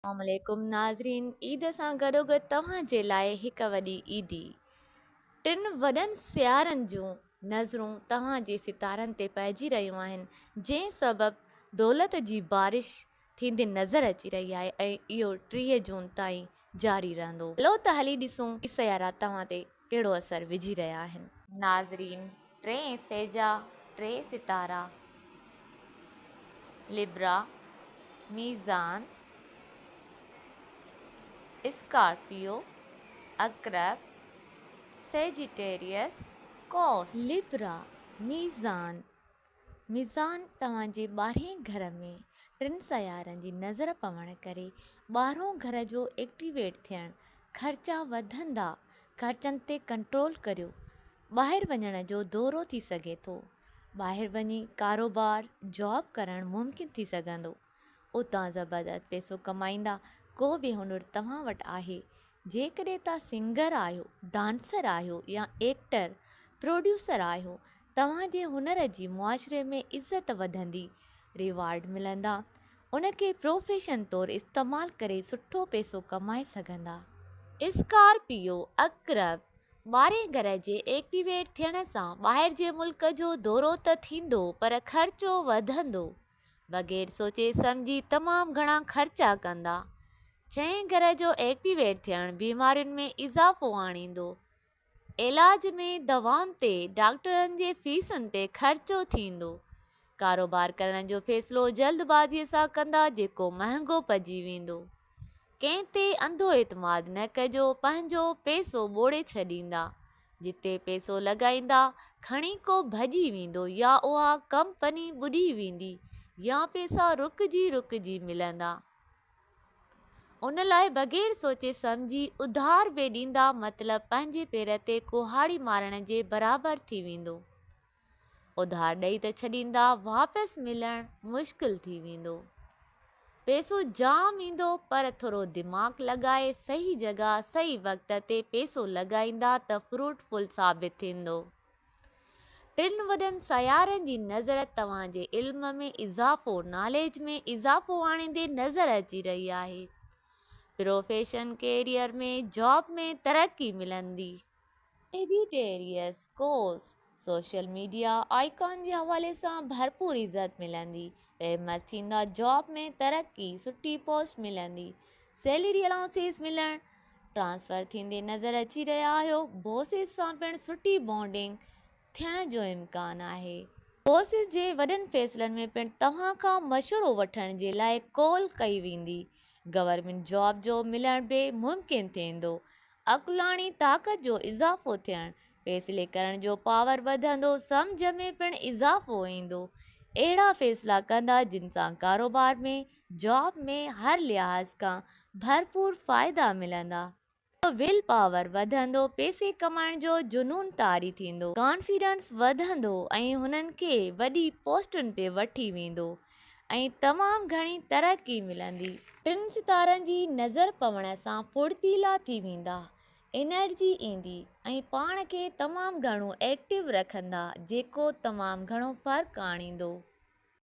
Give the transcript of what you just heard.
अस्सलामुअलैकुम नाज़रीन, ईद सां गॾोगॾु तव्हांजे लाइ हिकु वॾी ईदी। टिनि वॾनि सियारनि जूं नज़रूं तव्हांजे सितारनि ते पइजी रहियूं आहिनि, जंहिं सबबु दौलत जी बारिश थींदी नज़र अची रही आहे ऐं इहो 30 जून ताईं जारी रहंदो। हलो त हली ॾिसूं ही सियारा तव्हां ते कहिड़ो असरु विझी रहिया आहिनि। नाज़रीन, 3 सेजा 3 सितारा लिब्रा, मीज़ान, स्कॉर्पियो, अक़रब, सेजिटेरियस, कौस। लिब्रा मीज़ान तव्हांजे 12हें घर में 3 सियारनि जी नज़र पवण करे 12हों घर जो एक्टिवेट थियण, ख़र्चा वधंदा, ख़र्चनि ते कंट्रोल करियो। ॿाहिरि वञण जो दौरो थी सघे थो, ॿाहिरि वञी कारोबार जॉब करणु मुमकिन थी सघंदो। उतां ज़बरदस्त पैसो कमाईंदा। को बि हुनुर तव्हां वटि आहे, जेकॾहिं तव्हां सिंगर आहियो, डांसर आहियो या एक्टर प्रोड्यूसर आहियो, तव्हांजे हुनर जी मुआशरे में इज़त वधंदी, रिवार्ड मिलंदा, उनखे प्रोफेशन तौरु इस्तेमालु करे सुठो पैसो कमाए सघंदा। स्कॉर्पियो अक़रब 12हें घर जे एक्टिवेट थियण सां ॿाहिरि जे मुल्क जो दौरो त थींदो, पर ख़र्चो वधंदो। बग़ैर सोचे सम्झी तमामु घणा ख़र्चा कंदा। 6हें घर जो एक्टिवेट थियणु बीमारियुनि में इज़ाफ़ो आणींदो। इलाज में दवाउनि ते, डॉक्टरनि जे फीसुनि ते ख़र्चो थींदो। कारोबार करण जो फ़ैसिलो जल्दबाज़ीअ सां कंदा, जेको महांगो पइजी वेंदो। कंहिं ते अंधो एतमाद न कजो, पंहिंजो पैसो ॿोड़े छॾींदा। जिते पैसो लॻाईंदा खणी को भॼी वेंदो, या उहा कंपनी ॿुॾी वेंदी, या पैसा रुकिजी मिलंदा। उन लाइ बग़ैर सोचे सम्झी उधार बि ॾींदा, मतिलबु पंहिंजे पेर ते कुहाड़ी मारण जे बराबरि थी वेंदो। उधार ॾेई त छॾींदा, वापसि मिलणु मुश्किल थी वेंदो। पैसो जाम ईंदो, पर थोरो दिमाग़ लॻाए सही जॻह सही वक़्त ते पैसो लॻाईंदा त फ्रूटफुल साबित थींदो। 3 वॾनि सियारनि जी नज़र तव्हांजे इल्म में इज़ाफ़ो, नॉलेज में इज़ाफ़ो आणींदे नज़र अची रही आहे। प्रोफेशन, कैरियर में, जॉब में तरक्की मिलंदी। सेजिटेरियस कौस सोशल मीडिया आइकॉन जे हवाले सां भरपूर इज़त मिलंदी। फेमस थींदा, जॉब में तरक्की, सुठी पोस्ट मिलंदी, सैलरी अलाउंसेस मिलणु, ट्रांसफ़र थींदे नज़र अची रहिया आहियो। बॉसिस सां पिणु सुठी बॉन्डिंग थियण जो इम्कान आहे। बॉसिस जे वॾनि फ़ैसिलनि में पिणु तव्हां खां मशवरो वठण जे लाइ कॉल कई वेंदी। गवर्नमेंट जॉब जो मिलण बि मुमकिन थींदो। अकुलाणी ताक़त जो इज़ाफ़ो थियणु, फ़ैसिले करण जो पावर वधंदो, सम्झ में पिणु इज़ाफ़ो ईंदो। अहिड़ा फ़ैसिला कंदा जिन सां कारोबार में, जॉब में हर लिहाज़ खां भरपूर फ़ाइदा मिलंदा। विल पावर वधंदो, पैसे कमाइण जो जुनून तारी थींदो, कॉन्फिडेंस वधंदो ऐं हुननि खे वॾी पोस्टुनि ते वठी वेंदो ऐं तमामु घणी तरक्की मिलंदी। 3 सितारनि जी नज़र पवण सां फुर्तीला थी वेंदा, एनर्जी ईंदी ऐं पाण खे तमामु घणो एक्टिव रखंदा, जेको तमामु घणो फ़र्क़ु आणींदो।